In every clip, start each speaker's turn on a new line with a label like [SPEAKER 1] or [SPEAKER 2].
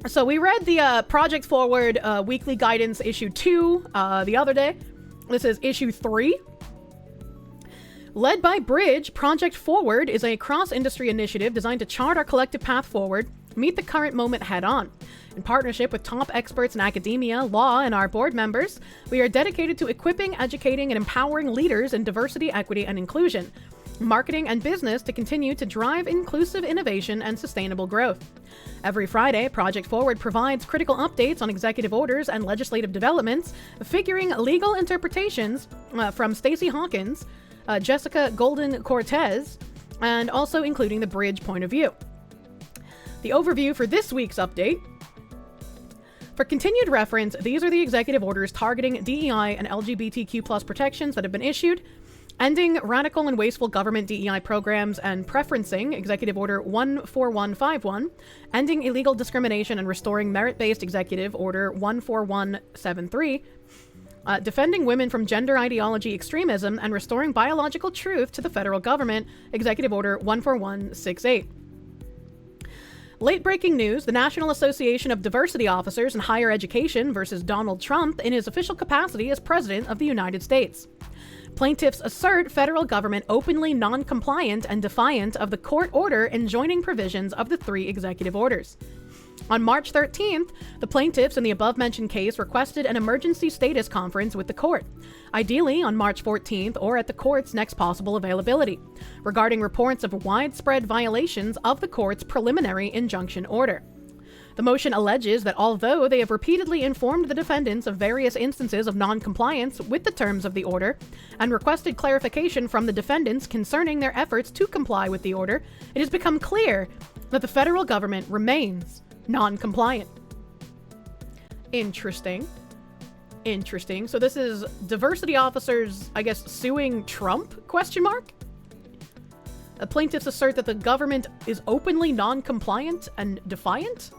[SPEAKER 1] So we read the Project Forward Weekly Guidance Issue 2 the other day. This is Issue 3. Led by Bridge, Project Forward is a cross-industry initiative designed to chart our collective path forward, meet the current moment head-on. In partnership with top experts in academia, law, and our board members, we are dedicated to equipping, educating, and empowering leaders in diversity, equity, and inclusion, marketing, and business to continue to drive inclusive innovation and sustainable growth. Every Friday, Project Forward provides critical updates on executive orders and legislative developments, figuring legal interpretations from Stacey Hawkins, Jessica Golden-Cortez, and also including the Bridge point of view. The overview for this week's update. For continued reference, these are the executive orders targeting DEI and LGBTQ+ protections that have been issued, ending radical and wasteful government DEI programs and preferencing Executive Order 14151, ending illegal discrimination and restoring merit-based Executive Order 14173, defending women from gender ideology extremism and restoring biological truth to the federal government, Executive Order 14168. Late breaking news, the National Association of Diversity Officers in Higher Education versus Donald Trump in his official capacity as President of the United States. Plaintiffs assert federal government openly non-compliant and defiant of the court order enjoining provisions of the 3 executive orders. On March 13th, the plaintiffs in the above-mentioned case requested an emergency status conference with the court, ideally on March 14th or at the court's next possible availability, regarding reports of widespread violations of the court's preliminary injunction order. The motion alleges that although they have repeatedly informed the defendants of various instances of non-compliance with the terms of the order and requested clarification from the defendants concerning their efforts to comply with the order, it has become clear that the federal government remains non-compliant. Interesting. So this is diversity officers, I guess, suing Trump, ? The plaintiffs assert that the government is openly non-compliant and defiant?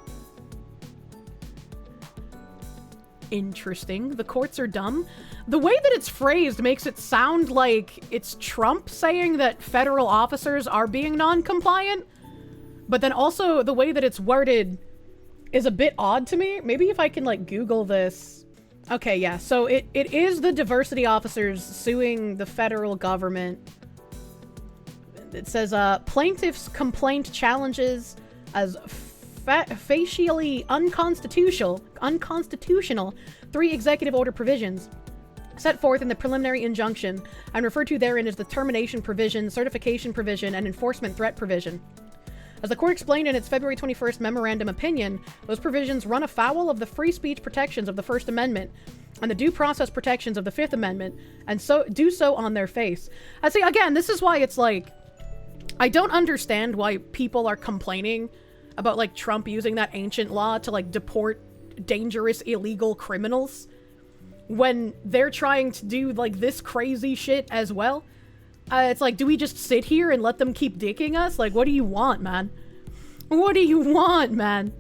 [SPEAKER 1] Interesting. The courts are dumb. The way that it's phrased makes it sound like it's Trump saying that federal officers are being non-compliant, but then also the way that it's worded is a bit odd to me. Maybe if I can, like, Google this. Okay, yeah, so it is the diversity officers suing the federal government. It says, plaintiff's complaint challenges as facially unconstitutional 3 executive order provisions set forth in the preliminary injunction and referred to therein as the termination provision, certification provision, and enforcement threat provision. As the court explained in its February 21st memorandum opinion, those provisions run afoul of the free speech protections of the First Amendment and the due process protections of the Fifth Amendment, and so do so on their face. I see, again, this is why it's like, I don't understand why people are complaining about, like, Trump using that ancient law to, like, deport dangerous illegal criminals when they're trying to do, like, this crazy shit as well. It's like, do we just sit here and let them keep dicking us? Like, what do you want, man? What do you want, man?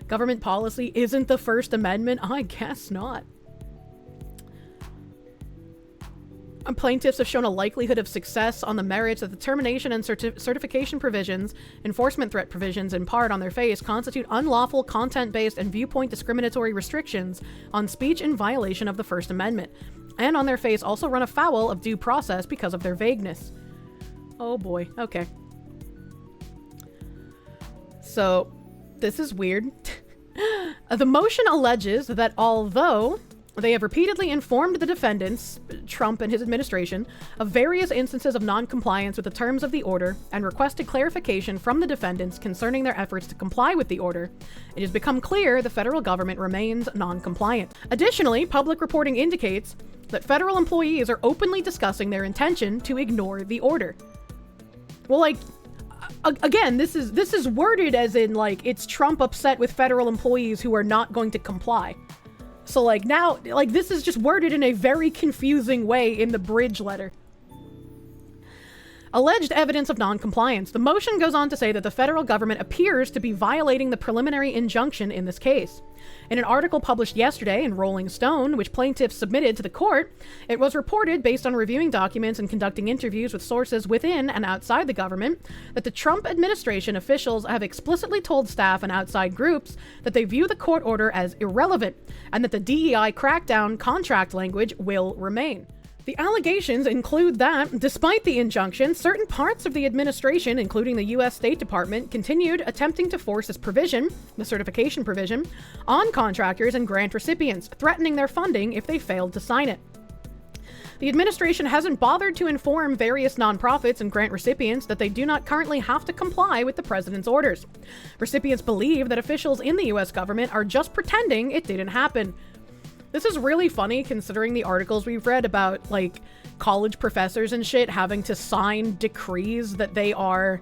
[SPEAKER 1] Government policy isn't the First Amendment? I guess not. Plaintiffs have shown a likelihood of success on the merits that the termination and certification provisions, enforcement threat provisions, in part on their face, constitute unlawful, content-based, and viewpoint discriminatory restrictions on speech in violation of the First Amendment, and on their face also run afoul of due process because of their vagueness. Oh boy, okay. So, this is weird. The motion alleges that although they have repeatedly informed the defendants, Trump and his administration, of various instances of non-compliance with the terms of the order and requested clarification from the defendants concerning their efforts to comply with the order, it has become clear the federal government remains non-compliant. Additionally, public reporting indicates that federal employees are openly discussing their intention to ignore the order. Well, like, again, this is worded as in, like, it's Trump upset with federal employees who are not going to comply. So, like, now, like, this is just worded in a very confusing way in the Bridge letter. Alleged evidence of non-compliance. The motion goes on to say that the federal government appears to be violating the preliminary injunction in this case. In an article published yesterday in Rolling Stone, which plaintiffs submitted to the court, it was reported, based on reviewing documents and conducting interviews with sources within and outside the government, that the Trump administration officials have explicitly told staff and outside groups that they view the court order as irrelevant, and that the DEI crackdown contract language will remain. The allegations include that, despite the injunction, certain parts of the administration, including the U.S. State Department, continued attempting to force this provision, the certification provision, on contractors and grant recipients, threatening their funding if they failed to sign it. The administration hasn't bothered to inform various nonprofits and grant recipients that they do not currently have to comply with the president's orders. Recipients believe that officials in the U.S. government are just pretending it didn't happen. This is really funny considering the articles we've read about, like, college professors and shit having to sign decrees that they are,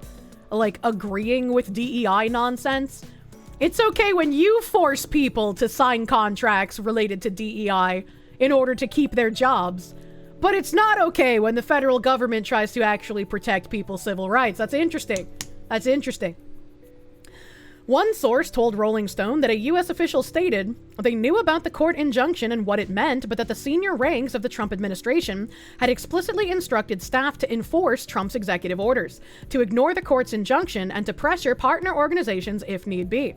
[SPEAKER 1] like, agreeing with DEI nonsense. It's okay when you force people to sign contracts related to DEI in order to keep their jobs, but it's not okay when the federal government tries to actually protect people's civil rights. That's interesting. That's interesting. One source told Rolling Stone that a U.S. official stated they knew about the court injunction and what it meant, but that the senior ranks of the Trump administration had explicitly instructed staff to enforce Trump's executive orders, to ignore the court's injunction, and to pressure partner organizations if need be.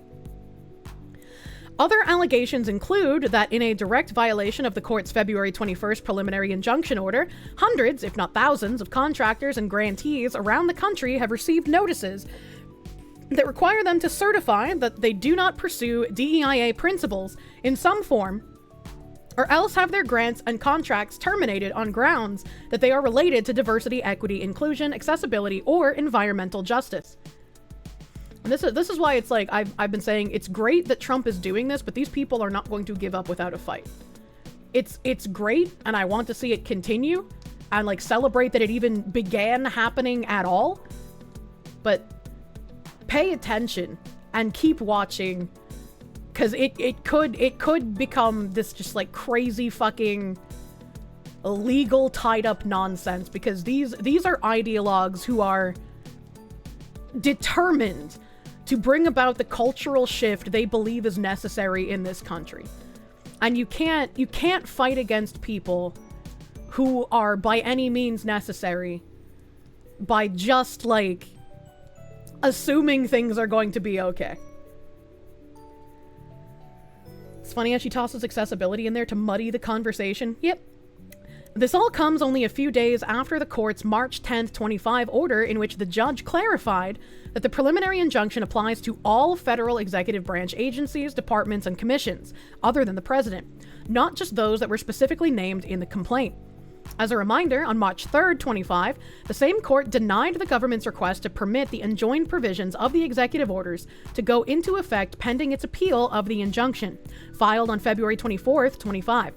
[SPEAKER 1] Other allegations include that in a direct violation of the court's February 21st preliminary injunction order, hundreds, if not thousands, of contractors and grantees around the country have received notices that require them to certify that they do not pursue DEIA principles in some form, or else have their grants and contracts terminated on grounds that they are related to diversity, equity, inclusion, accessibility, or environmental justice. And this is why it's like, I've been saying it's great that Trump is doing this, but these people are not going to give up without a fight. It's great, and I want to see it continue, and like celebrate that it even began happening at all, but pay attention and keep watching, because it could become this just like crazy fucking illegal tied up nonsense, because these are ideologues who are determined to bring about the cultural shift they believe is necessary in this country. And you can't fight against people who are by any means necessary by just like assuming things are going to be okay. It's funny how she tosses accessibility in there to muddy the conversation. Yep. This all comes only a few days after the court's March 10th, 25 order in which the judge clarified that the preliminary injunction applies to all federal executive branch agencies, departments, and commissions, other than the president, not just those that were specifically named in the complaint. As a reminder, on March 3rd, 25, the same court denied the government's request to permit the enjoined provisions of the executive orders to go into effect pending its appeal of the injunction, filed on February 24th, 25.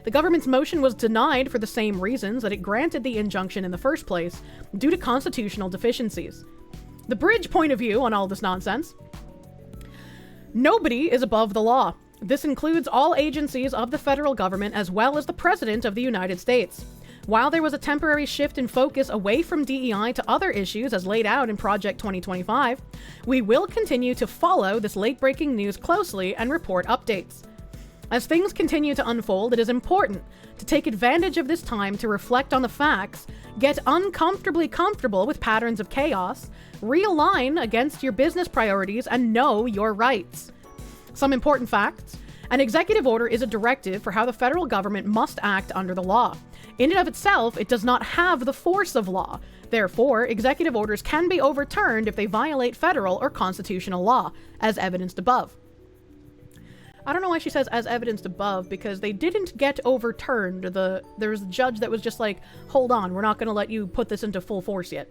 [SPEAKER 1] The government's motion was denied for the same reasons that it granted the injunction in the first place, due to constitutional deficiencies. The bridge point of view on all this nonsense: nobody is above the law. This includes all agencies of the federal government as well as the President of the United States. While there was a temporary shift in focus away from DEI to other issues as laid out in Project 2025, we will continue to follow this late-breaking news closely and report updates. As things continue to unfold, it is important to take advantage of this time to reflect on the facts, get uncomfortably comfortable with patterns of chaos, realign against your business priorities, and know your rights. Some important facts: an executive order is a directive for how the federal government must act under the law. In and of itself, it does not have the force of law. Therefore, executive orders can be overturned if they violate federal or constitutional law, as evidenced above. I don't know why she says as evidenced above, because they didn't get overturned. There's a judge that was just like, hold on, we're not going to let you put this into full force yet.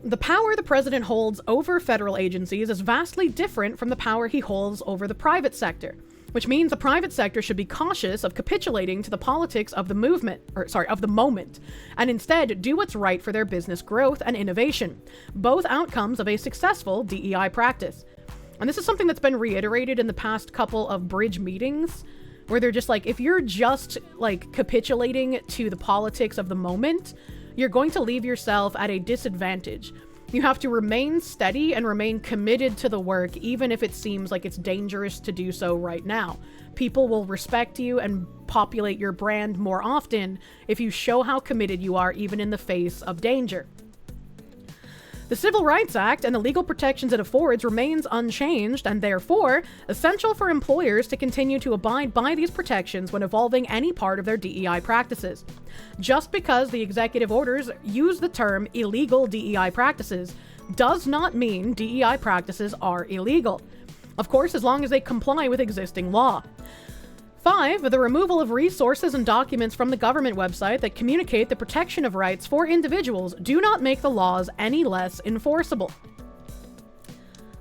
[SPEAKER 1] The power the president holds over federal agencies is vastly different from the power he holds over the private sector, which means the private sector should be cautious of capitulating to the politics of the moment, and instead do what's right for their business growth and innovation, both outcomes of a successful DEI practice. And this is something that's been reiterated in the past couple of bridge meetings, where they're just like, if you're just like capitulating to the politics of the moment, you're going to leave yourself at a disadvantage. You have to remain steady and remain committed to the work, even if it seems like it's dangerous to do so right now. People will respect you and populate your brand more often if you show how committed you are, even in the face of danger. The Civil Rights Act and the legal protections it affords remains unchanged and therefore essential for employers to continue to abide by these protections when evolving any part of their DEI practices. Just because the executive orders use the term illegal DEI practices does not mean DEI practices are illegal. Of course, as long as they comply with existing law. 5. The removal of resources and documents from the government website that communicate the protection of rights for individuals do not make the laws any less enforceable.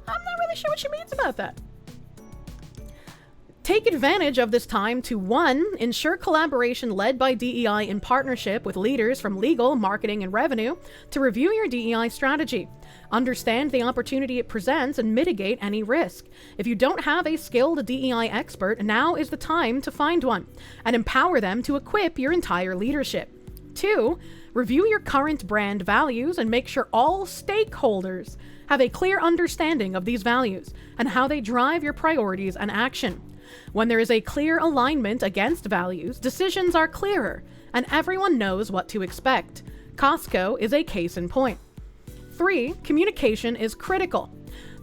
[SPEAKER 1] I'm not really sure what she means about that. Take advantage of this time to 1. Ensure collaboration led by DEI in partnership with leaders from legal, marketing, and revenue to review your DEI strategy. Understand the opportunity it presents and mitigate any risk. If you don't have a skilled DEI expert, now is the time to find one and empower them to equip your entire leadership. 2. Review your current brand values and make sure all stakeholders have a clear understanding of these values and how they drive your priorities and action. When there is a clear alignment against values, decisions are clearer and everyone knows what to expect. Costco is a case in point. 3. Communication is critical.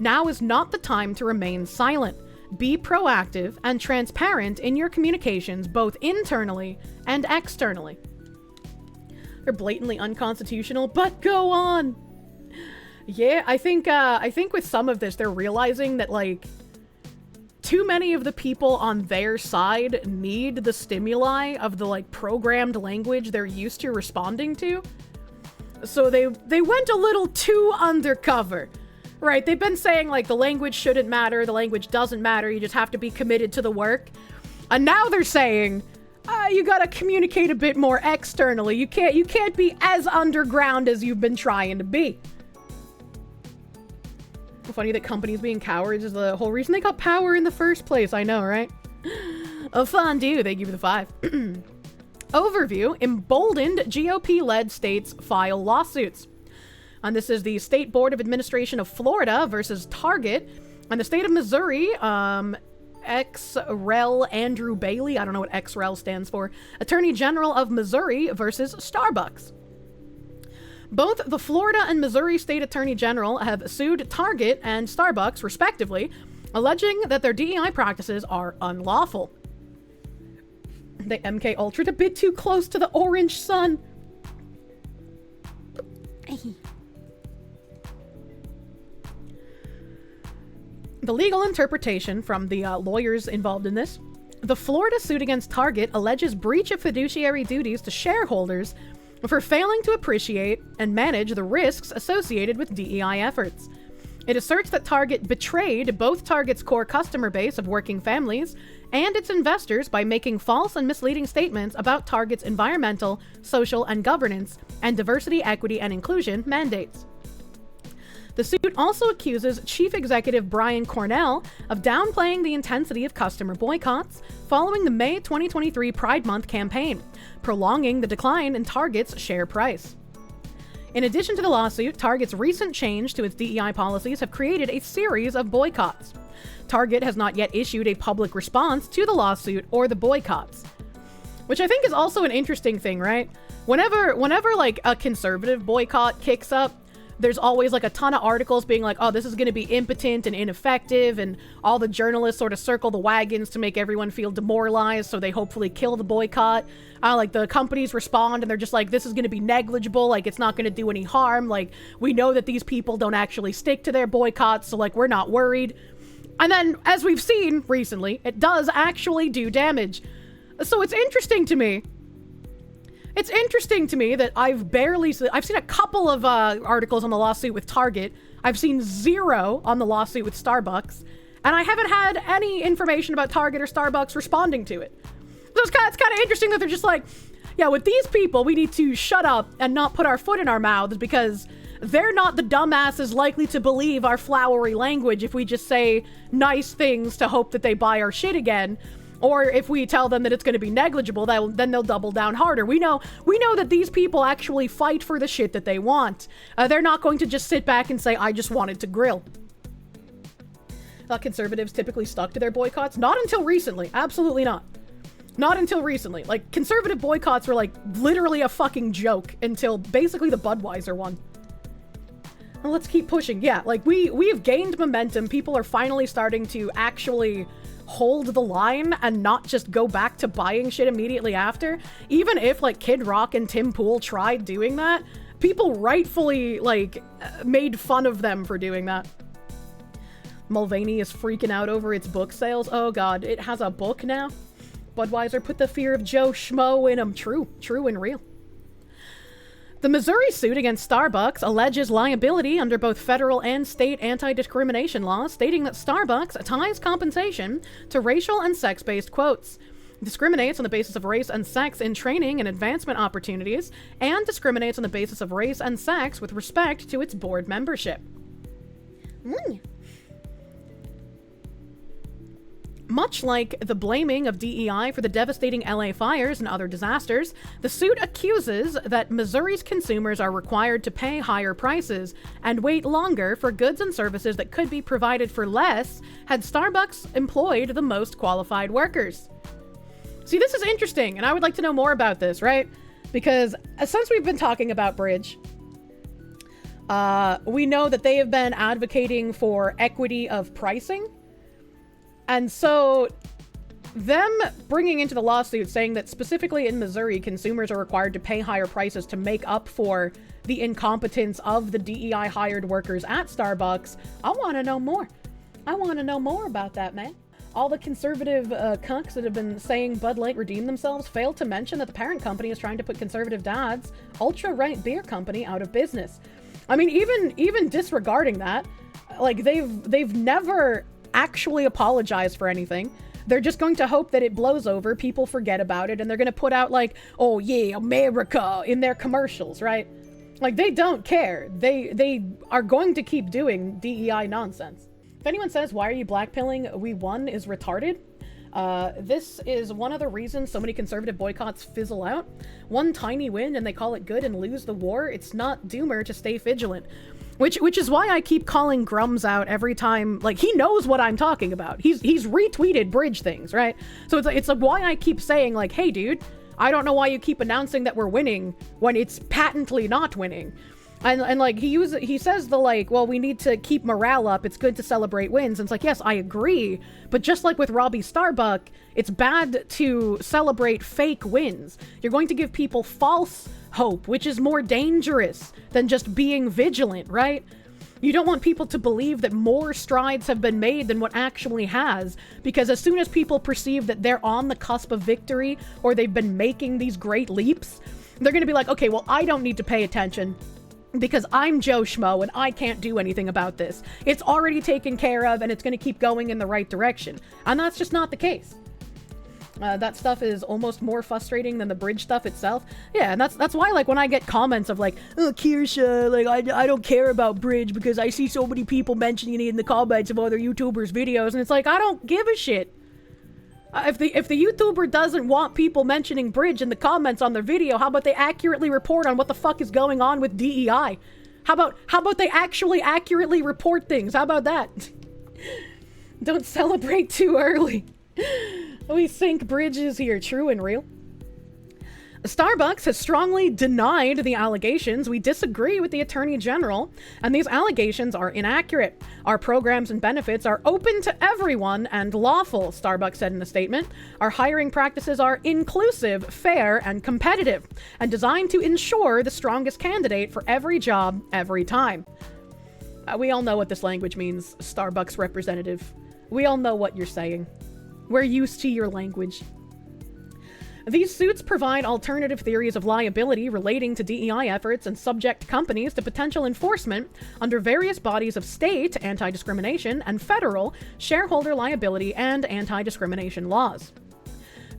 [SPEAKER 1] Now is not the time to remain silent. Be proactive and transparent in your communications, both internally and externally. They're blatantly unconstitutional, but go on. Yeah, I think with some of this, they're realizing that, like, too many of the people on their side need the stimuli of the, like, programmed language they're used to responding to. So they went a little too undercover, right? They've been saying, like, the language shouldn't matter, the language doesn't matter, you just have to be committed to the work. And now they're saying, you gotta communicate a bit more externally. You can't be as underground as you've been trying to be. Funny that companies being cowards is the whole reason they got power in the first place. I know, right? A fondue, thank you for the 5. Overview, emboldened GOP-led states file lawsuits. And this is the State Board of Administration of Florida versus Target. And the state of Missouri, ex-rel Andrew Bailey, I don't know what ex-rel stands for, Attorney General of Missouri versus Starbucks. Both the Florida and Missouri State Attorney General have sued Target and Starbucks, respectively, alleging that their DEI practices are unlawful. They MK Ultra'd a bit too close to the orange sun. The legal interpretation from the lawyers involved in this. The Florida suit against Target alleges breach of fiduciary duties to shareholders for failing to appreciate and manage the risks associated with DEI efforts. It asserts that Target betrayed both Target's core customer base of working families and its investors by making false and misleading statements about Target's environmental, social, and governance, and diversity, equity, and inclusion mandates. The suit also accuses Chief Executive Brian Cornell of downplaying the intensity of customer boycotts following the May 2023 Pride Month campaign, prolonging the decline in Target's share price. In addition to the lawsuit, Target's recent change to its DEI policies have created a series of boycotts. Target has not yet issued a public response to the lawsuit or the boycotts, which I think is also an interesting thing, right? Whenever like a conservative boycott kicks up, there's always like a ton of articles being like, oh, this is going to be impotent and ineffective, and all the journalists sort of circle the wagons to make everyone feel demoralized, so they hopefully kill the boycott. Like the companies respond and they're just like, this is going to be negligible, like it's not going to do any harm, like we know that these people don't actually stick to their boycotts, so like we're not worried. And then, as we've seen recently, it does actually do damage. So it's interesting to me. It's interesting to me that I've seen a couple of articles on the lawsuit with Target. I've seen 0 on the lawsuit with Starbucks. And I haven't had any information about Target or Starbucks responding to it. So it's kind of interesting that they're just like, yeah, with these people, we need to shut up and not put our foot in our mouths because they're not the dumbasses likely to believe our flowery language if we just say nice things to hope that they buy our shit again. Or if we tell them that it's going to be negligible, then they'll double down harder. We know that these people actually fight for the shit that they want. They're not going to just sit back and say, I just wanted to grill. Conservatives typically stuck to their boycotts? Not until recently. Absolutely not. Not until recently. Like, conservative boycotts were, like, literally a fucking joke until basically the Budweiser one. Well, let's keep pushing. Yeah, like, we've gained momentum. People are finally starting to actually hold the line and not just go back to buying shit immediately after. Even if, like, Kid Rock and Tim Pool tried doing that, people rightfully, like, made fun of them for doing that. Mulvaney is freaking out over its book sales. Oh god, it has a book now? Budweiser put the fear of Joe Schmo in them. True and real. The Missouri suit against Starbucks alleges liability under both federal and state anti-discrimination laws, stating that Starbucks ties compensation to racial and sex-based quotes, discriminates on the basis of race and sex in training and advancement opportunities, and discriminates on the basis of race and sex with respect to its board membership. Much like the blaming of DEI for the devastating LA fires and other disasters, the suit accuses that Missouri's consumers are required to pay higher prices and wait longer for goods and services that could be provided for less had Starbucks employed the most qualified workers. See, this is interesting, and I would like to know more about this, right? Because since we've been talking about Bridge, we know that they have been advocating for equity of pricing. And so them bringing into the lawsuit saying that specifically in Missouri, consumers are required to pay higher prices to make up for the incompetence of the DEI hired workers at Starbucks. I want to know more. I want to know more about that, man. All the conservative cunks that have been saying Bud Light redeemed themselves failed to mention that the parent company is trying to put conservative dad's ultra-right beer company out of business. I mean, even disregarding that, like they've never actually apologize for anything. They're just going to hope that it blows over, people forget about it, and they're going to put out like, oh yeah, America in their commercials, right? Like, they don't care. They are going to keep doing DEI nonsense. If anyone says, why are you blackpilling We Won is retarded, this is one of the reasons so many conservative boycotts fizzle out. One tiny win and they call it good and lose the war. It's not doomer to stay vigilant. Which is why I keep calling Grums out every time. Like, he knows what I'm talking about. He's retweeted Bridge things, right? So it's like why I keep saying, like, hey, dude, I don't know why you keep announcing that we're winning when it's patently not winning. And like, he says the, like, well, we need to keep morale up. It's good to celebrate wins. And it's like, yes, I agree. But just like with Robbie Starbuck, it's bad to celebrate fake wins. You're going to give people false hope, which is more dangerous than just being vigilant, right? You don't want people to believe that more strides have been made than what actually has, because as soon as people perceive that they're on the cusp of victory or they've been making these great leaps, they're going to be like, okay, well, I don't need to pay attention because I'm Joe Schmo and I can't do anything about this. It's already taken care of and it's going to keep going in the right direction. And that's just not the case. That stuff is almost more frustrating than the Bridge stuff itself. Yeah, and that's why, like, when I get comments of, like, oh, Kirsche, like, I don't care about Bridge because I see so many people mentioning it in the comments of other YouTubers' videos, and it's like, I don't give a shit. If the YouTuber doesn't want people mentioning Bridge in the comments on their video, how about they accurately report on what the fuck is going on with DEI? How about they actually accurately report things? How about that? Don't celebrate too early. We sink bridges here, true and real. Starbucks has strongly denied the allegations. We disagree with the Attorney General, and these allegations are inaccurate. Our programs and benefits are open to everyone and lawful, Starbucks said in a statement. Our hiring practices are inclusive, fair, and competitive, and designed to ensure the strongest candidate for every job, every time. We all know what this language means, Starbucks representative. We all know what you're saying. We're used to your language. These suits provide alternative theories of liability relating to DEI efforts and subject companies to potential enforcement under various bodies of state anti-discrimination and federal shareholder liability and anti-discrimination laws.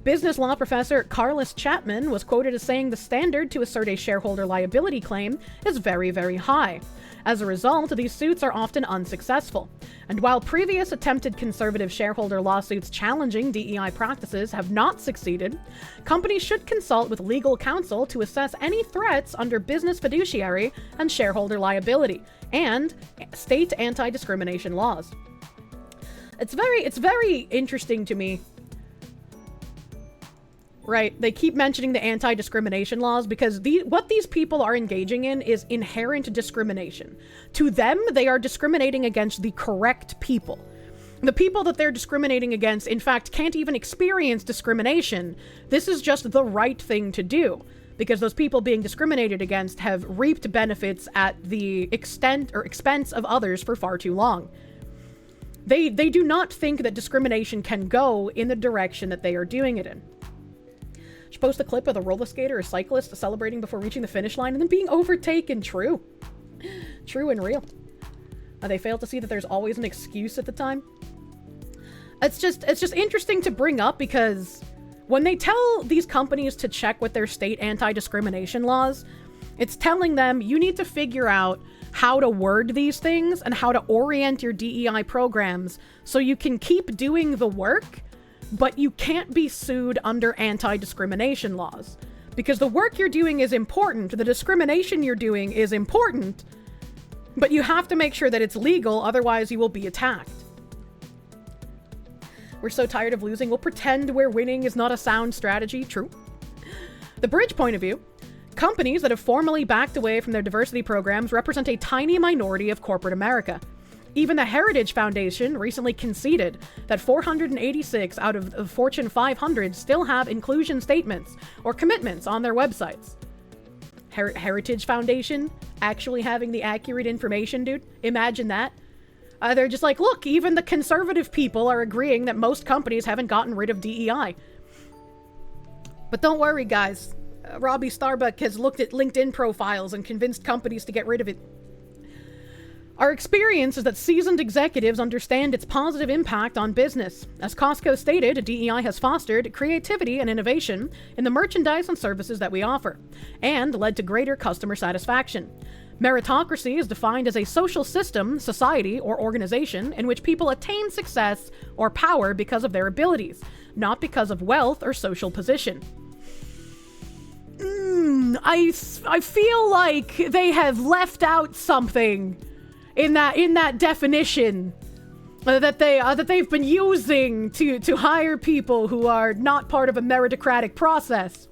[SPEAKER 1] Business law professor Carlos Chapman was quoted as saying the standard to assert a shareholder liability claim is very, very high. As a result, these suits are often unsuccessful. And while previous attempted conservative shareholder lawsuits challenging DEI practices have not succeeded, companies should consult with legal counsel to assess any threats under business fiduciary and shareholder liability and state anti-discrimination laws. It's very interesting to me. Right, they keep mentioning the anti-discrimination laws because what these people are engaging in is inherent discrimination. To them, they are discriminating against the correct people. The people that they're discriminating against, in fact, can't even experience discrimination. This is just the right thing to do, because those people being discriminated against have reaped benefits at the extent or expense of others for far too long. They do not think that discrimination can go in the direction that they are doing it in. She posted a clip of the roller skater or cyclist celebrating before reaching the finish line and then being overtaken. True and real. They failed to see that there's always an excuse at the time. It's just interesting to bring up because when they tell these companies to check with their state anti-discrimination laws, it's telling them you need to figure out how to word these things and how to orient your DEI programs so you can keep doing the work, but you can't be sued under anti-discrimination laws. Because the work you're doing is important, the discrimination you're doing is important, but you have to make sure that it's legal, otherwise you will be attacked. We're so tired of losing, we'll pretend we're winning is not a sound strategy. True. The Bridge point of view. Companies that have formally backed away from their diversity programs represent a tiny minority of corporate America. Even the Heritage Foundation recently conceded that 486 out of the Fortune 500 still have inclusion statements or commitments on their websites. Heritage Foundation actually having the accurate information, dude? Imagine that. They're just like, look, even the conservative people are agreeing that most companies haven't gotten rid of DEI. But don't worry, guys. Robbie Starbuck has looked at LinkedIn profiles and convinced companies to get rid of it. Our experience is that seasoned executives understand its positive impact on business. As Costco stated, DEI has fostered creativity and innovation in the merchandise and services that we offer, and led to greater customer satisfaction. Meritocracy is defined as a social system, society, or organization in which people attain success or power because of their abilities, not because of wealth or social position. I feel like they have left out something in that definition that they've been using to hire people who are not part of a meritocratic process.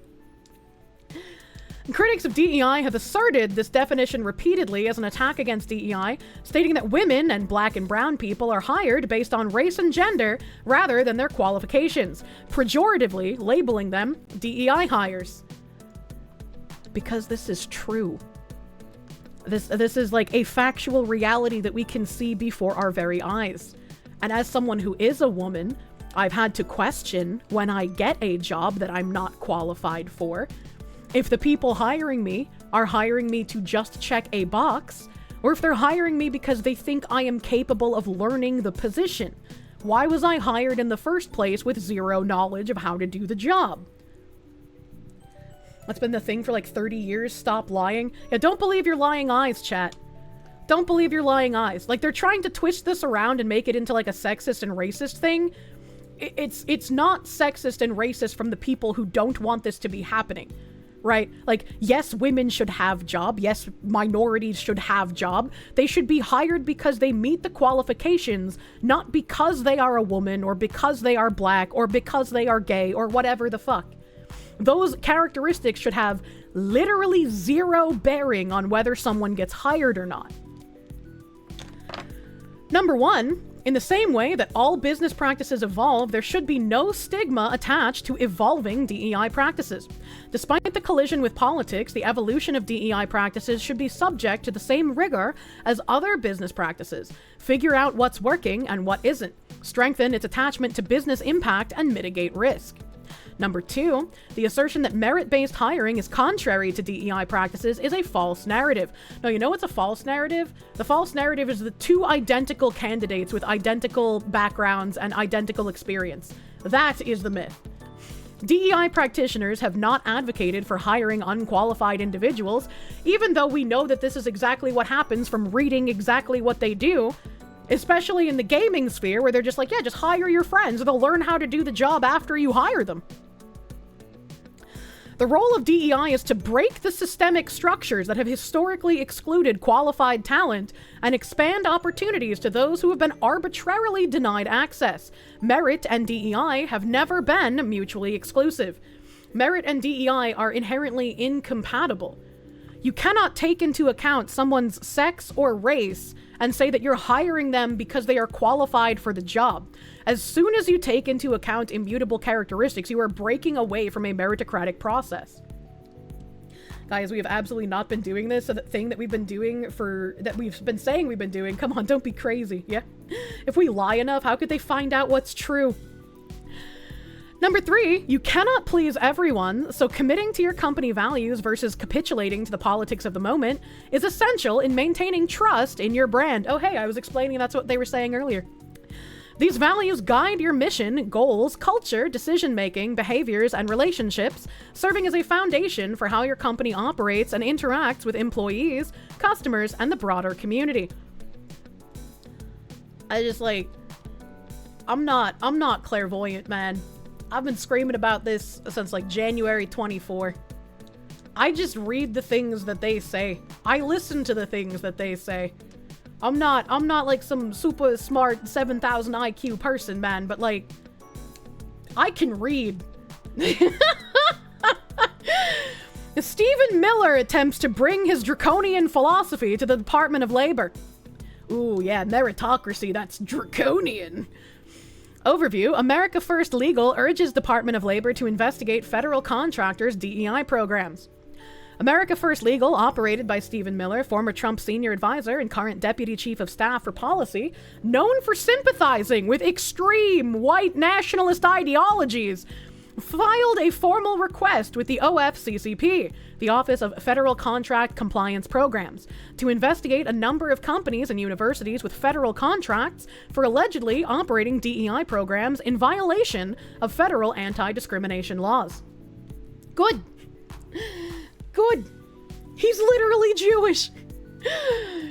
[SPEAKER 1] Critics of DEI have asserted this definition repeatedly as an attack against DEI, stating that women and black and brown people are hired based on race and gender rather than their qualifications, pejoratively labeling them DEI hires. Because this is true. This is like a factual reality that we can see before our very eyes. And as someone who is a woman, I've had to question when I get a job that I'm not qualified for, if the people hiring me are hiring me to just check a box, or if they're hiring me because they think I am capable of learning the position. Why was I hired in the first place with zero knowledge of how to do the job? That's been the thing for like 30 years. Stop lying. Yeah, don't believe your lying eyes, chat. Don't believe your lying eyes. Like, they're trying to twist this around and make it into like a sexist and racist thing. It's not sexist and racist from the people who don't want this to be happening, right? Like, yes, women should have job. Yes, minorities should have job. They should be hired because they meet the qualifications, not because they are a woman or because they are black or because they are gay or whatever the fuck. Those characteristics should have literally zero bearing on whether someone gets hired or not. Number one, in the same way that all business practices evolve, there should be no stigma attached to evolving DEI practices. Despite the collision with politics, the evolution of DEI practices should be subject to the same rigor as other business practices. Figure out what's working and what isn't. Strengthen its attachment to business impact and mitigate risk. Number two, the assertion that merit-based hiring is contrary to DEI practices is a false narrative. No, you know what's a false narrative? The false narrative is the two identical candidates with identical backgrounds and identical experience. That is the myth. DEI practitioners have not advocated for hiring unqualified individuals, even though we know that this is exactly what happens from reading exactly what they do, especially in the gaming sphere where they're just like, yeah, just hire your friends and they'll learn how to do the job after you hire them. The role of DEI is to break the systemic structures that have historically excluded qualified talent and expand opportunities to those who have been arbitrarily denied access. Merit and DEI have never been mutually exclusive. Merit and DEI are inherently incompatible. You cannot take into account someone's sex or race and say that you're hiring them because they are qualified for the job. As soon as you take into account immutable characteristics, you are breaking away from a meritocratic process. Guys, we have absolutely not been doing this, so that thing that we've been doing that we've been saying we've been doing, come on, don't be crazy, yeah? If we lie enough, how could they find out what's true? Number 3, you cannot please everyone, so committing to your company values versus capitulating to the politics of the moment is essential in maintaining trust in your brand. Oh, hey, I was explaining that's what they were saying earlier. These values guide your mission, goals, culture, decision-making, behaviors, and relationships, serving as a foundation for how your company operates and interacts with employees, customers, and the broader community. I'm not clairvoyant, man. I've been screaming about this since like January 24. I just read the things that they say. I listen to the things that they say. I'm not like some super smart 7,000 IQ person, man, but like, I can read. Stephen Miller attempts to bring his draconian philosophy to the Department of Labor. Ooh, yeah, meritocracy, that's draconian. Overview, America First Legal urges Department of Labor to investigate federal contractors' DEI programs. America First Legal, operated by Stephen Miller, former Trump senior advisor and current deputy chief of staff for policy, known for sympathizing with extreme white nationalist ideologies, filed a formal request with the OFCCP, the Office of Federal Contract Compliance Programs, to investigate a number of companies and universities with federal contracts for allegedly operating DEI programs in violation of federal anti-discrimination laws. Good. Good. He's literally Jewish.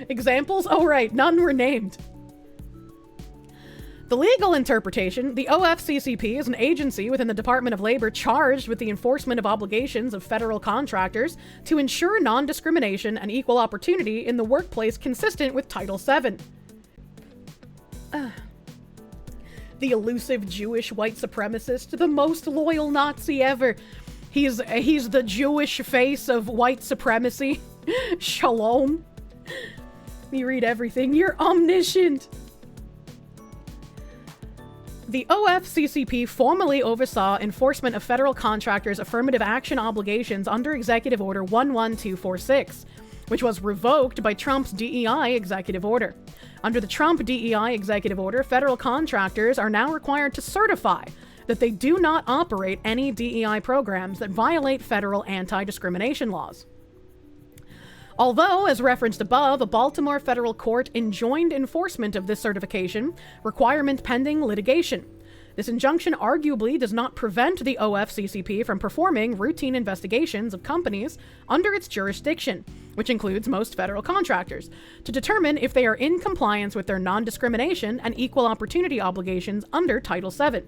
[SPEAKER 1] Examples? Oh, right. None were named. The legal interpretation, the OFCCP is an agency within the Department of Labor charged with the enforcement of obligations of federal contractors to ensure non-discrimination and equal opportunity in the workplace consistent with Title VII. The elusive Jewish white supremacist, the most loyal Nazi ever. He's the Jewish face of white supremacy. Shalom. You read everything. You're omniscient. The OFCCP formally oversaw enforcement of federal contractors' affirmative action obligations under Executive Order 11246, which was revoked by Trump's DEI executive order. Under the Trump DEI executive order, federal contractors are now required to certify that they do not operate any DEI programs that violate federal anti-discrimination laws. Although, as referenced above, a Baltimore federal court enjoined enforcement of this certification, requirement pending litigation. This injunction arguably does not prevent the OFCCP from performing routine investigations of companies under its jurisdiction, which includes most federal contractors, to determine if they are in compliance with their non-discrimination and equal opportunity obligations under Title VII.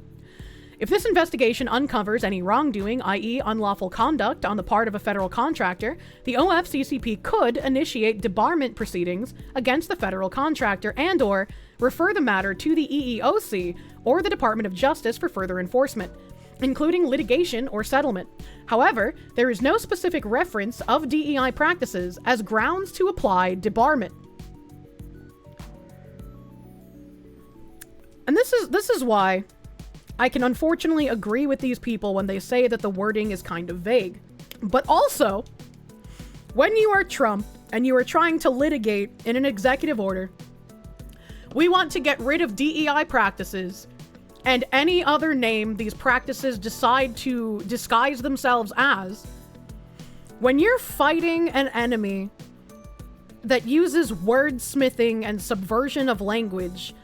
[SPEAKER 1] If this investigation uncovers any wrongdoing, i.e. unlawful conduct on the part of a federal contractor, the OFCCP could initiate debarment proceedings against the federal contractor and/or refer the matter to the EEOC or the Department of Justice for further enforcement, including litigation or settlement. However, there is no specific reference of DEI practices as grounds to apply debarment. And this is why I can unfortunately agree with these people when they say that the wording is kind of vague. But also, when you are Trump and you are trying to litigate in an executive order, we want to get rid of DEI practices and any other name these practices decide to disguise themselves as. When you're fighting an enemy that uses wordsmithing and subversion of language,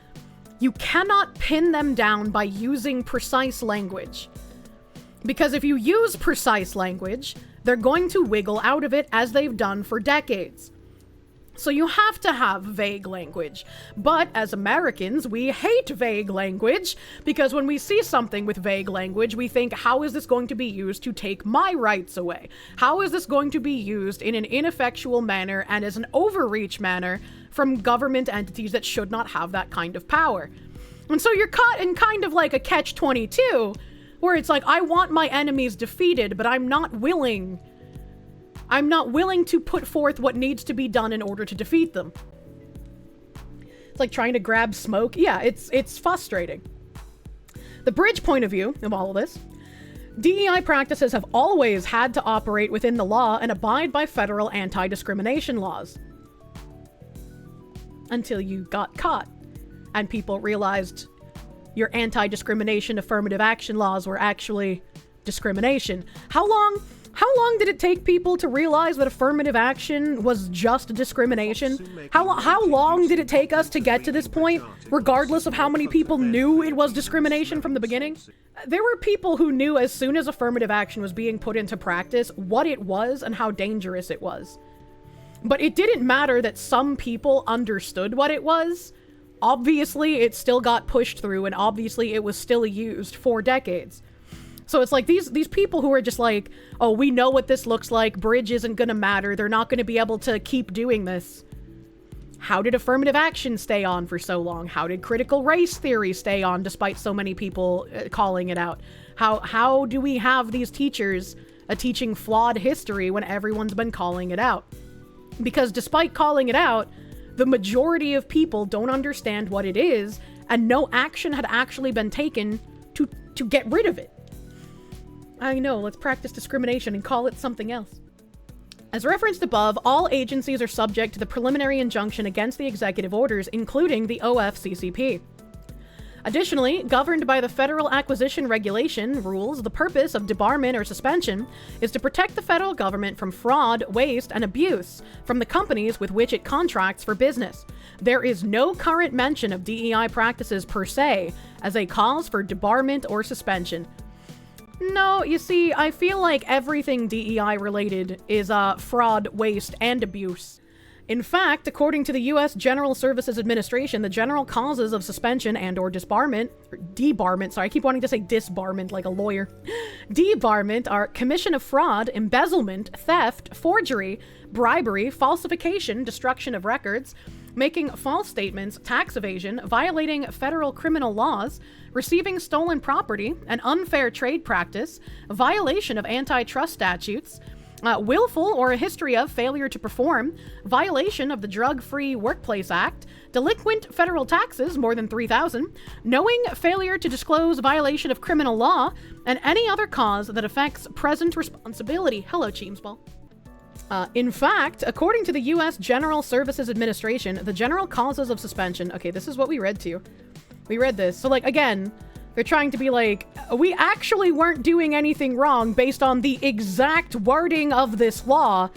[SPEAKER 1] you cannot pin them down by using precise language. Because if you use precise language, they're going to wiggle out of it as they've done for decades. So you have to have vague language. But as Americans, we hate vague language because when we see something with vague language, we think, how is this going to be used to take my rights away? How is this going to be used in an ineffectual manner and as an overreach manner from government entities that should not have that kind of power? And so you're caught in kind of like a catch-22, where it's like, I want my enemies defeated, but I'm not willing to put forth what needs to be done in order to defeat them. It's like trying to grab smoke. Yeah, it's frustrating. The bridge point of view of all of this: DEI practices have always had to operate within the law and abide by federal anti-discrimination laws. Until you got caught and people realized your anti-discrimination affirmative action laws were actually discrimination. How long did it take people to realize that affirmative action was just discrimination? How long did it take us to get to this point, regardless of how many people knew it was discrimination from the beginning? There were people who knew as soon as affirmative action was being put into practice what it was and how dangerous it was. But it didn't matter that some people understood what it was. Obviously, it still got pushed through, and obviously it was still used for decades. So it's like these people who are just like, oh, we know what this looks like, bridge isn't gonna matter, they're not gonna be able to keep doing this. How did affirmative action stay on for so long? How did critical race theory stay on despite so many people calling it out? How do we have these teachers teaching flawed history when everyone's been calling it out? Because despite calling it out, the majority of people don't understand what it is, and no action had actually been taken to get rid of it. I know, let's practice discrimination and call it something else. As referenced above, all agencies are subject to the preliminary injunction against the executive orders, including the OFCCP. Additionally, governed by the Federal Acquisition Regulation rules, the purpose of debarment or suspension is to protect the federal government from fraud, waste, and abuse from the companies with which it contracts for business. There is no current mention of DEI practices per se as a cause for debarment or suspension. No, you see, I feel like everything DEI related is fraud, waste, and abuse. In fact, according to the U.S. General Services Administration, the general causes of suspension and or debarment, I keep wanting to say disbarment like a lawyer. Debarment are commission of fraud, embezzlement, theft, forgery, bribery, falsification, destruction of records, making false statements, tax evasion, violating federal criminal laws, receiving stolen property, an unfair trade practice, violation of antitrust statutes, willful or a history of failure to perform, violation of the Drug-Free Workplace Act, delinquent federal taxes, more than 3,000, knowing failure to disclose violation of criminal law, and any other cause that affects present responsibility. Hello, Cheemsball. In fact, according to the U.S. General Services Administration, the general causes of suspension... Okay, this is what we read to you. We read this. So, like, again... They're trying to be like, we actually weren't doing anything wrong based on the exact wording of this law.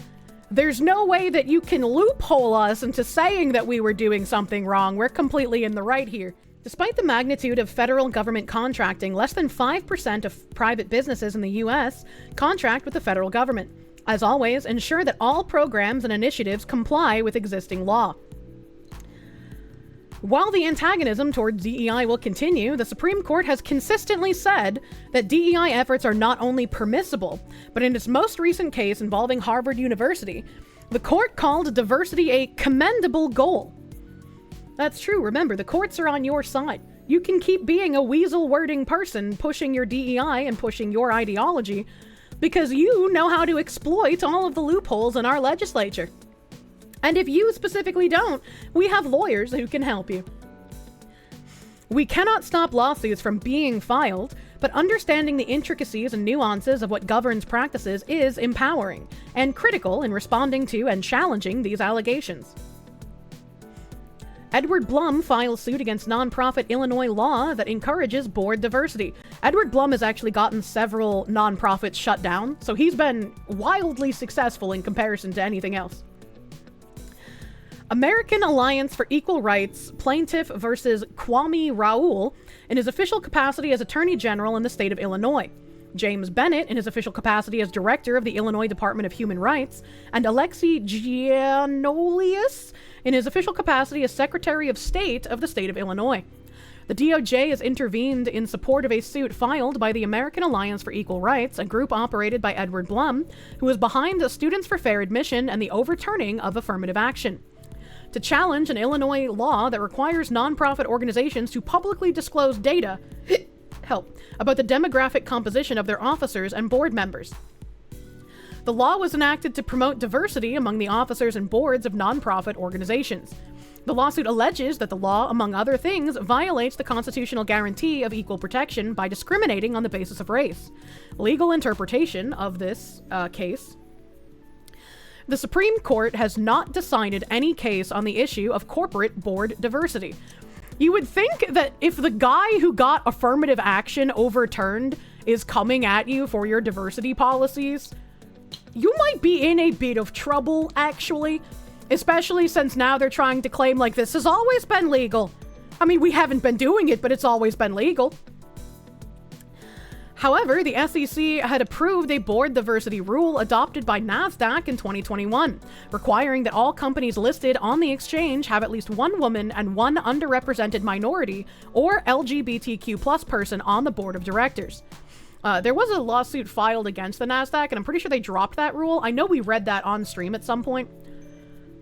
[SPEAKER 1] There's no way that you can loophole us into saying that we were doing something wrong. We're completely in the right here. Despite the magnitude of federal government contracting, less than 5% of private businesses in the U.S. contract with the federal government. As always, ensure that all programs and initiatives comply with existing law. While the antagonism towards DEI will continue, the Supreme Court has consistently said that DEI efforts are not only permissible, but in its most recent case involving Harvard University, the court called diversity a commendable goal. That's true. Remember, the courts are on your side. You can keep being a weasel-wording person pushing your DEI and pushing your ideology because you know how to exploit all of the loopholes in our legislature. And if you specifically don't, we have lawyers who can help you. We cannot stop lawsuits from being filed, but understanding the intricacies and nuances of what governs practices is empowering and critical in responding to and challenging these allegations. Edward Blum files suit against nonprofit Illinois law that encourages board diversity. Edward Blum has actually gotten several nonprofits shut down, so he's been wildly successful in comparison to anything else. American Alliance for Equal Rights plaintiff versus Kwame Raoul in his official capacity as Attorney General in the state of Illinois. James Bennett, in his official capacity as director of the Illinois Department of Human Rights, and Alexei Giannoulias, in his official capacity as Secretary of State of the state of Illinois. The DOJ has intervened in support of a suit filed by the American Alliance for Equal Rights, a group operated by Edward Blum, who is behind the Students for Fair Admission and the overturning of affirmative action, to challenge an Illinois law that requires nonprofit organizations to publicly disclose data about the demographic composition of their officers and board members. The law was enacted to promote diversity among the officers and boards of nonprofit organizations. The lawsuit alleges that the law, among other things, violates the constitutional guarantee of equal protection by discriminating on the basis of race. Legal interpretation of this case. The Supreme Court has not decided any case on the issue of corporate board diversity. You would think that if the guy who got affirmative action overturned is coming at you for your diversity policies, you might be in a bit of trouble, actually. Especially since now they're trying to claim, like, this has always been legal. I mean, we haven't been doing it, but it's always been legal. However, the SEC had approved a board diversity rule adopted by NASDAQ in 2021, requiring that all companies listed on the exchange have at least one woman and one underrepresented minority or LGBTQ+ person on the board of directors. There was a lawsuit filed against the NASDAQ, and I'm pretty sure they dropped that rule. I know we read that on stream at some point.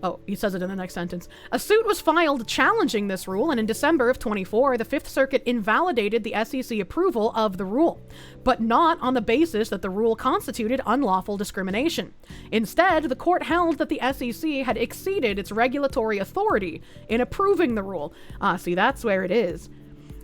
[SPEAKER 1] Oh, he says it in the next sentence. A suit was filed challenging this rule, and in December of 24, the Fifth Circuit invalidated the SEC approval of the rule, but not on the basis that the rule constituted unlawful discrimination. Instead, the court held that the SEC had exceeded its regulatory authority in approving the rule. See, that's where it is.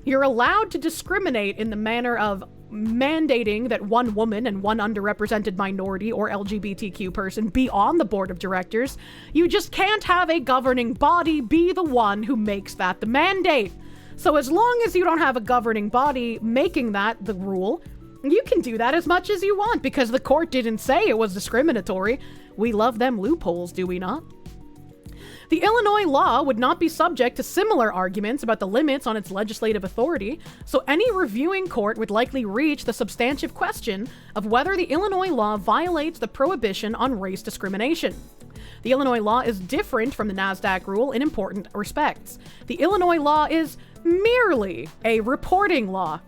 [SPEAKER 1] You're allowed to discriminate in the manner of mandating that one woman and one underrepresented minority or LGBTQ person be on the board of directors. You just can't have a governing body be the one who makes that the mandate. So as long as you don't have a governing body making that the rule, you can do that as much as you want because the court didn't say it was discriminatory. We love them loopholes, do we not? The Illinois law would not be subject to similar arguments about the limits on its legislative authority, so any reviewing court would likely reach the substantive question of whether the Illinois law violates the prohibition on race discrimination. The Illinois law is different from the NASDAQ rule in important respects. The Illinois law is merely a reporting law.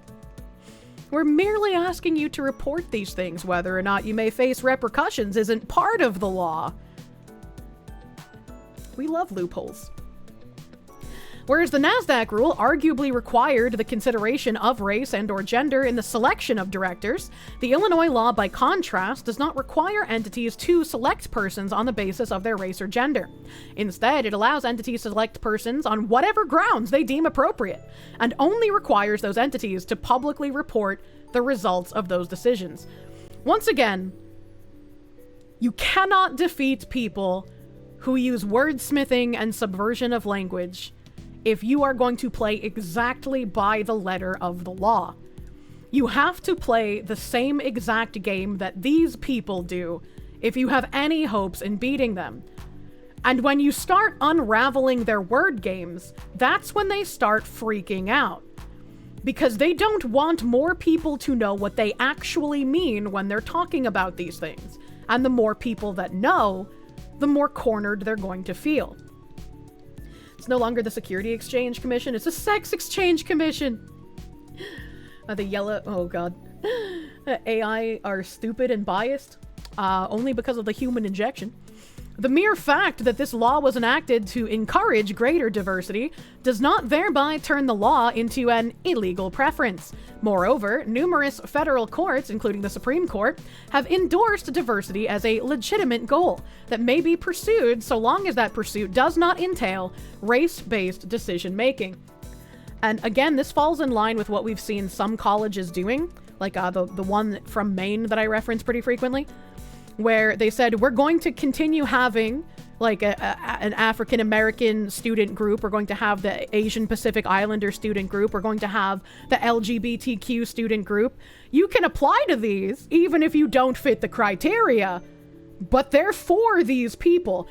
[SPEAKER 1] We're merely asking you to report these things. Whether or not you may face repercussions isn't part of the law. We love loopholes. Whereas the NASDAQ rule arguably required the consideration of race and/or gender in the selection of directors, the Illinois law, by contrast, does not require entities to select persons on the basis of their race or gender. Instead, it allows entities to select persons on whatever grounds they deem appropriate, and only requires those entities to publicly report the results of those decisions. Once again, you cannot defeat people who use wordsmithing and subversion of language if you are going to play exactly by the letter of the law. You have to play the same exact game that these people do if you have any hopes in beating them. And when you start unraveling their word games, that's when they start freaking out. Because they don't want more people to know what they actually mean when they're talking about these things. And the more people that know, the more cornered they're going to feel. It's no longer the Security Exchange Commission, it's a Sex Exchange Commission. The yellow, oh god. AI are stupid and biased, only because of the human injection. The mere fact that this law was enacted to encourage greater diversity does not thereby turn the law into an illegal preference. Moreover, numerous federal courts, including the Supreme Court, have endorsed diversity as a legitimate goal that may be pursued so long as that pursuit does not entail race-based decision-making. And again, this falls in line with what we've seen some colleges doing, like the one from Maine that I reference pretty frequently, where they said, we're going to continue having like an African American student group. We're going to have the Asian Pacific Islander student group. We're going to have the LGBTQ student group. You can apply to these even if you don't fit the criteria, but they're for these people.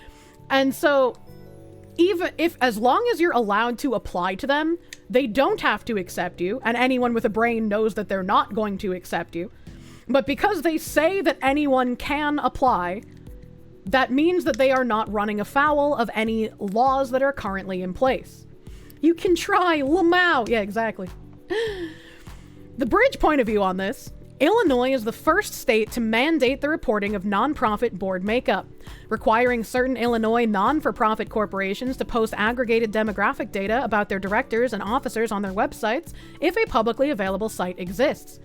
[SPEAKER 1] And so even if, as long as you're allowed to apply to them, they don't have to accept you. And anyone with a brain knows that they're not going to accept you. But because they say that anyone can apply, that means that they are not running afoul of any laws that are currently in place. You can try, Lamau. Yeah, exactly. The Bridge point of view on this: Illinois is the first state to mandate the reporting of nonprofit board makeup, requiring certain Illinois non-for-profit corporations to post aggregated demographic data about their directors and officers on their websites if a publicly available site exists.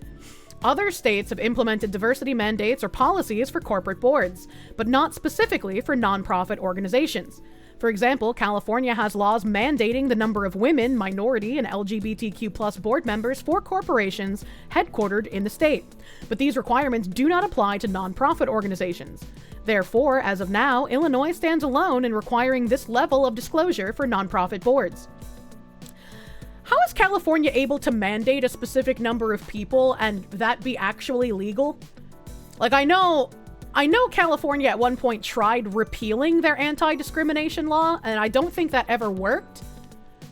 [SPEAKER 1] Other states have implemented diversity mandates or policies for corporate boards, but not specifically for nonprofit organizations. For example, California has laws mandating the number of women, minority, and LGBTQ+ board members for corporations headquartered in the state, but these requirements do not apply to nonprofit organizations. Therefore, as of now, Illinois stands alone in requiring this level of disclosure for nonprofit boards. How is California able to mandate a specific number of people and that be actually legal? Like, I know California at one point tried repealing their anti-discrimination law, and I don't think that ever worked.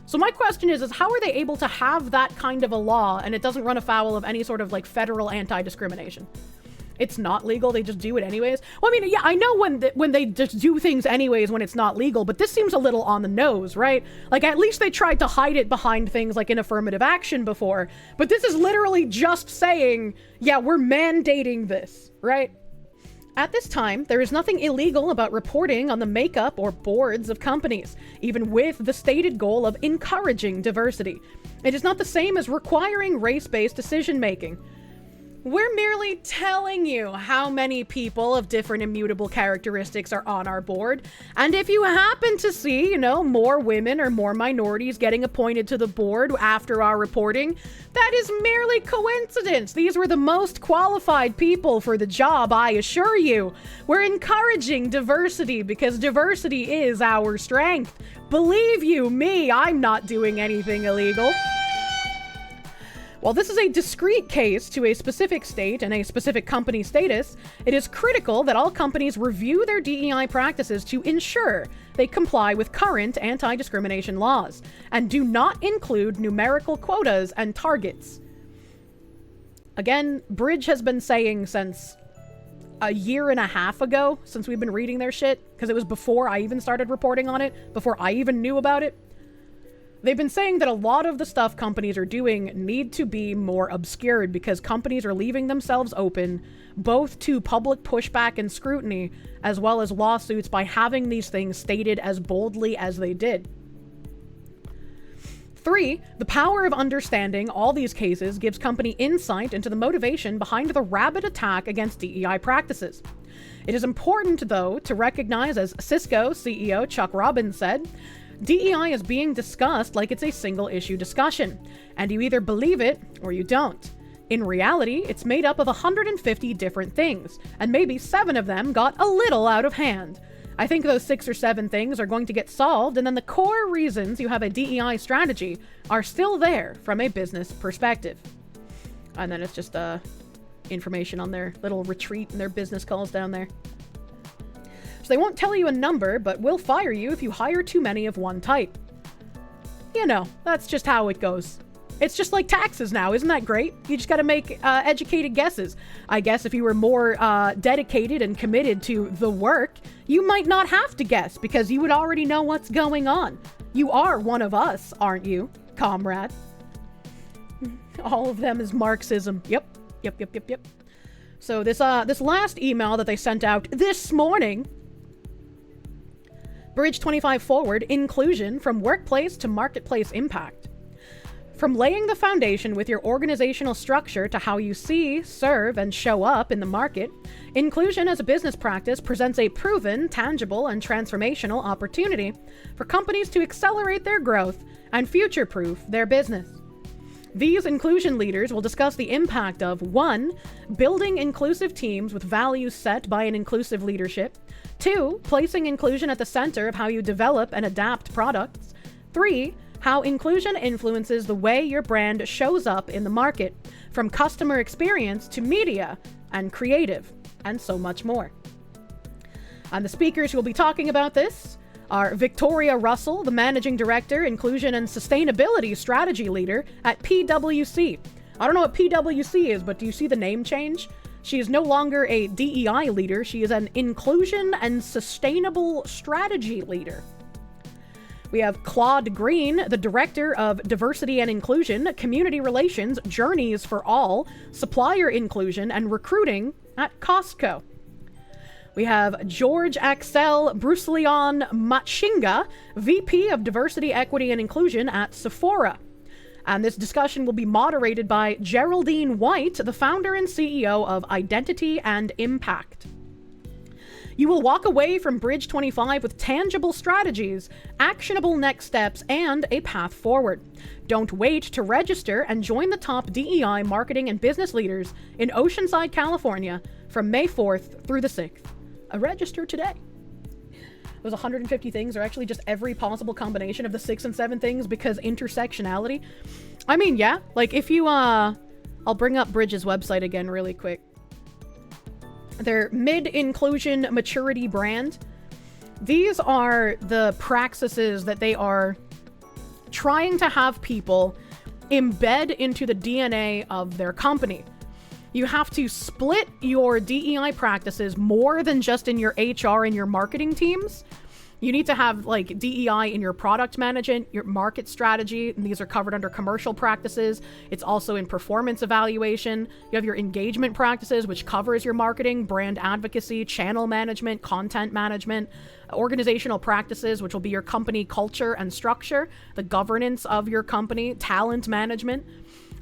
[SPEAKER 1] So my question is how are they able to have that kind of a law and it doesn't run afoul of any sort of like federal anti-discrimination? It's not legal, they just do it anyways. Well, I mean, yeah, I know when they just do things anyways when it's not legal, but this seems a little on the nose, right? Like, at least they tried to hide it behind things like an affirmative action before, but this is literally just saying, yeah, we're mandating this, right? At this time, there is nothing illegal about reporting on the makeup or boards of companies, even with the stated goal of encouraging diversity. It is not the same as requiring race-based decision-making. We're merely telling you how many people of different immutable characteristics are on our board, and if you happen to see, more women or more minorities getting appointed to the board after our reporting, that is merely coincidence. These were the most qualified people for the job, I assure you. We're encouraging diversity because diversity is our strength. Believe you me, I'm not doing anything illegal. While this is a discrete case to a specific state and a specific company status, it is critical that all companies review their DEI practices to ensure they comply with current anti-discrimination laws and do not include numerical quotas and targets. Again, Bridge has been saying since a year and a half ago, since we've been reading their shit, because it was before I even started reporting on it, before I even knew about it. They've been saying that a lot of the stuff companies are doing need to be more obscured because companies are leaving themselves open both to public pushback and scrutiny as well as lawsuits by having these things stated as boldly as they did. 3, the power of understanding all these cases gives company insight into the motivation behind the rabid attack against DEI practices. It is important, though, to recognize, as Cisco CEO Chuck Robbins said, DEI is being discussed like it's a single-issue discussion, and you either believe it or you don't. In reality, it's made up of 150 different things, and maybe 7 of them got a little out of hand. I think those 6 or 7 things are going to get solved, and then the core reasons you have a DEI strategy are still there from a business perspective. And then it's just information on their little retreat and their business calls down there. So they won't tell you a number, but will fire you if you hire too many of one type. That's just how it goes. It's just like taxes now, isn't that great? You just gotta make educated guesses. I guess if you were more dedicated and committed to the work, you might not have to guess because you would already know what's going on. You are one of us, aren't you, comrade? All of them is Marxism. Yep. So this last email that they sent out this morning, Bridge 25 Forward, inclusion from workplace to marketplace impact. From laying the foundation with your organizational structure to how you see, serve, and show up in the market, inclusion as a business practice presents a proven, tangible, and transformational opportunity for companies to accelerate their growth and future-proof their business. These inclusion leaders will discuss the impact of 1. Building inclusive teams with values set by an inclusive leadership. 2. Placing inclusion at the center of how you develop and adapt products. 3. How inclusion influences the way your brand shows up in the market, from customer experience to media and creative, and so much more. And the speakers who will be talking about this are Victoria Russell, the Managing Director, Inclusion and Sustainability Strategy Leader at PwC. I don't know what PwC is, but do you see the name change? She is no longer a DEI leader. She is an inclusion and sustainable strategy leader. We have Claude Green, the Director of Diversity and Inclusion, Community Relations, Journeys for All, Supplier Inclusion, and Recruiting at Costco. We have George Axel Brusilian Machinga, VP of Diversity, Equity, and Inclusion at Sephora. And this discussion will be moderated by Geraldine White, the founder and CEO of Identity and Impact. You will walk away from Bridge 25 with tangible strategies, actionable next steps, and a path forward. Don't wait to register and join the top DEI marketing and business leaders in Oceanside, California from May 4th through the 6th. Register today. Those 150 things are actually just every possible combination of the 6 and 7 things because intersectionality. I mean, yeah, like if you, I'll bring up Bridge's website again really quick. Their mid-inclusion maturity brand. These are the practices that they are trying to have people embed into the DNA of their company. You have to split your DEI practices more than just in your HR and your marketing teams. You need to have like DEI in your product management, your market strategy, and these are covered under commercial practices. It's also in performance evaluation. You have your engagement practices, which covers your marketing, brand advocacy, channel management, content management, organizational practices, which will be your company culture and structure, the governance of your company, talent management.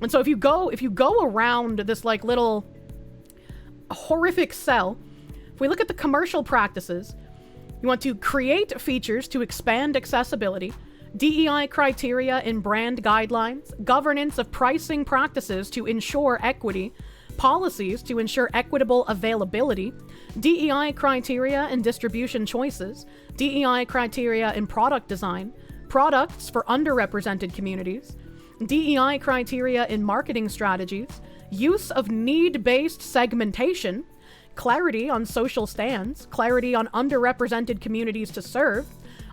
[SPEAKER 1] And so if you go around this like little horrific cell, if we look at the commercial practices, you want to create features to expand accessibility, DEI criteria in brand guidelines, governance of pricing practices to ensure equity, policies to ensure equitable availability, DEI criteria in distribution choices, DEI criteria in product design, products for underrepresented communities, DEI criteria in marketing strategies, use of need-based segmentation, clarity on social stands, clarity on underrepresented communities to serve,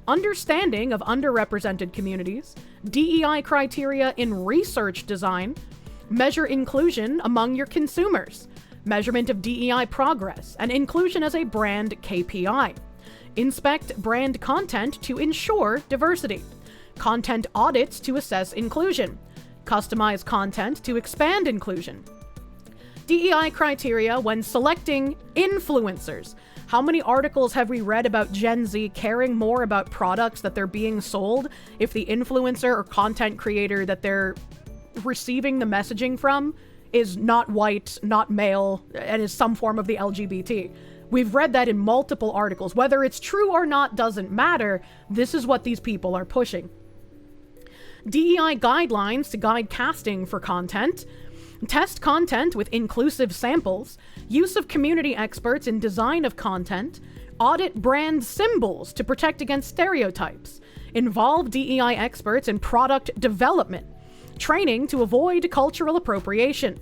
[SPEAKER 1] understanding of underrepresented communities, DEI criteria in research design, measure inclusion among your consumers, measurement of DEI progress, and inclusion as a brand KPI, inspect brand content to ensure diversity, content audits to assess inclusion, customize content to expand inclusion, DEI criteria when selecting influencers. How many articles have we read about Gen Z caring more about products that they're being sold if the influencer or content creator that they're receiving the messaging from is not white, not male, and is some form of the LGBT? We've read that in multiple articles. Whether it's true or not doesn't matter. This is what these people are pushing. DEI guidelines to guide casting for content, test content with inclusive samples, use of community experts in design of content, audit brand symbols to protect against stereotypes, involve DEI experts in product development, training to avoid cultural appropriation,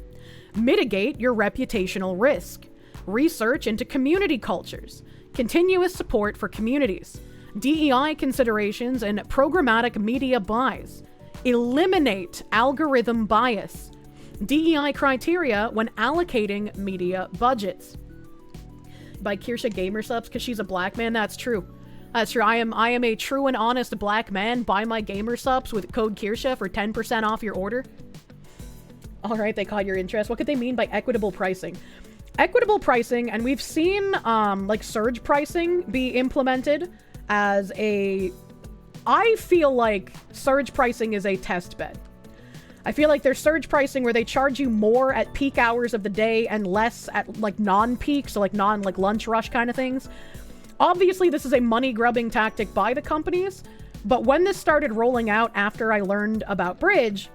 [SPEAKER 1] mitigate your reputational risk, research into community cultures, continuous support for communities, DEI considerations and programmatic media buys, eliminate algorithm bias, DEI criteria when allocating media budgets. By Kirsche Gamer Subs because she's a black man. That's true. That's true. I am a true and honest black man. Buy my Gamer Subs with code Kirsche for 10% off your order. All right, they caught your interest. What could they mean by equitable pricing? Equitable pricing, and we've seen like surge pricing be implemented as a... I feel like surge pricing is a test bed. I feel like there's surge pricing where they charge you more at peak hours of the day and less at like non-peak, so like lunch rush kind of things. Obviously, this is a money-grubbing tactic by the companies, but when this started rolling out after I learned about Bridge,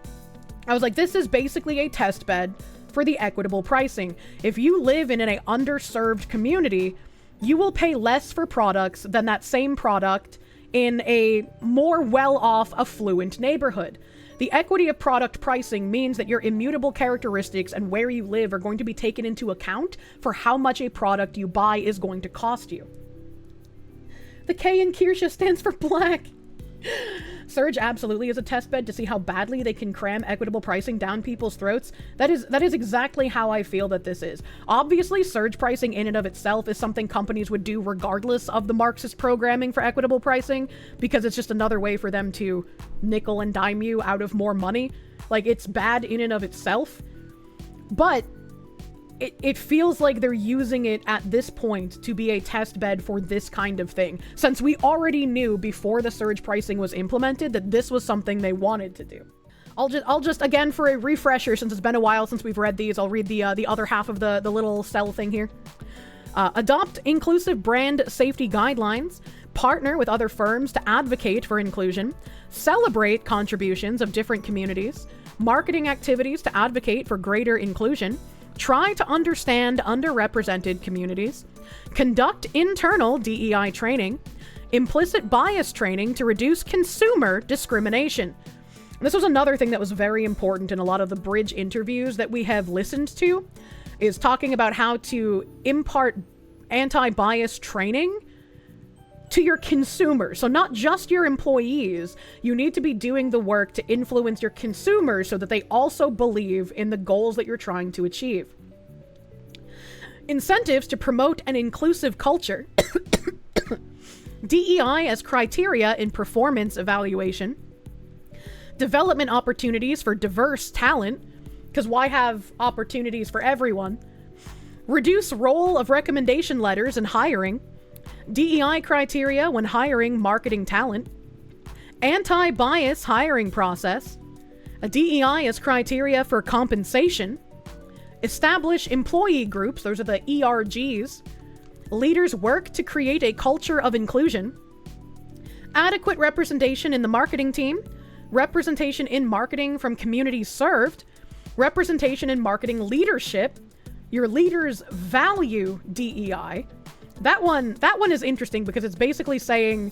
[SPEAKER 1] I was like, this is basically a test bed for the equitable pricing. If you live in an underserved community, you will pay less for products than that same product in a more well-off, affluent neighborhood. The equity of product pricing means that your immutable characteristics and where you live are going to be taken into account for how much a product you buy is going to cost you. The K in Kirsche stands for black. Surge absolutely is a test bed to see how badly they can cram equitable pricing down people's throats. That is exactly how I feel that this is. Obviously, surge pricing in and of itself is something companies would do regardless of the Marxist programming for equitable pricing, because it's just another way for them to nickel and dime you out of more money. Like, it's bad in and of itself, but it feels like they're using it at this point to be a test bed for this kind of thing, since we already knew before the surge pricing was implemented that this was something they wanted to do. I'll just again, for a refresher, since it's been a while since we've read these, I'll read the other half of the little cell thing here. Adopt inclusive brand safety guidelines, partner with other firms to advocate for inclusion, celebrate contributions of different communities, marketing activities to advocate for greater inclusion, try to understand underrepresented communities, conduct internal DEI training, implicit bias training to reduce consumer discrimination. This was another thing that was very important in a lot of the bridge interviews that we have listened to, is talking about how to impart anti-bias training to your consumers. So not just your employees, you need to be doing the work to influence your consumers so that they also believe in the goals that you're trying to achieve. Incentives to promote an inclusive culture. DEI as criteria in performance evaluation. Development opportunities for diverse talent, because why have opportunities for everyone? Reduce role of recommendation letters in hiring. DEI criteria when hiring marketing talent. Anti-bias hiring process. A DEI as criteria for compensation. Establish employee groups, those are the ERGs. Leaders work to create a culture of inclusion. Adequate representation in the marketing team. Representation in marketing from communities served. Representation in marketing leadership. Your leaders value DEI. That one is interesting because it's basically saying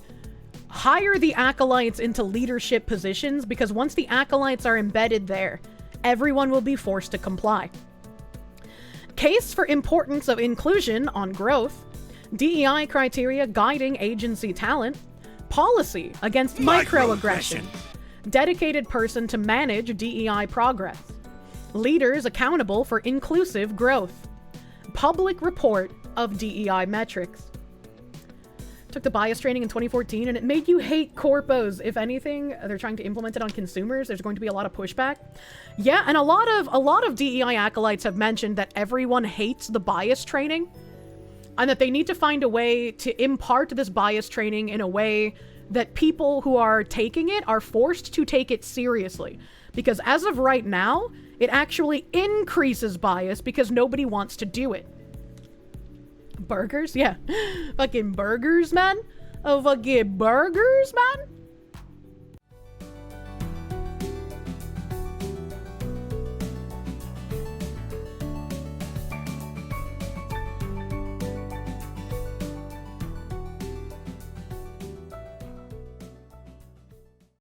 [SPEAKER 1] hire the acolytes into leadership positions, because once the acolytes are embedded there, everyone will be forced to comply. Case for importance of inclusion on growth. DEI criteria guiding agency talent. Policy against microaggression. Dedicated person to manage DEI progress. Leaders accountable for inclusive growth. Public report of DEI metrics. Took the bias training in 2014 and it made you hate corpos. If anything, they're trying to implement it on consumers. There's going to be a lot of pushback. Yeah, and a lot of DEI acolytes have mentioned that everyone hates the bias training and that they need to find a way to impart this bias training in a way that people who are taking it are forced to take it seriously. Because as of right now, it actually increases bias because nobody wants to do it. Burgers? Yeah. Fucking burgers, man. Oh, fucking burgers, man.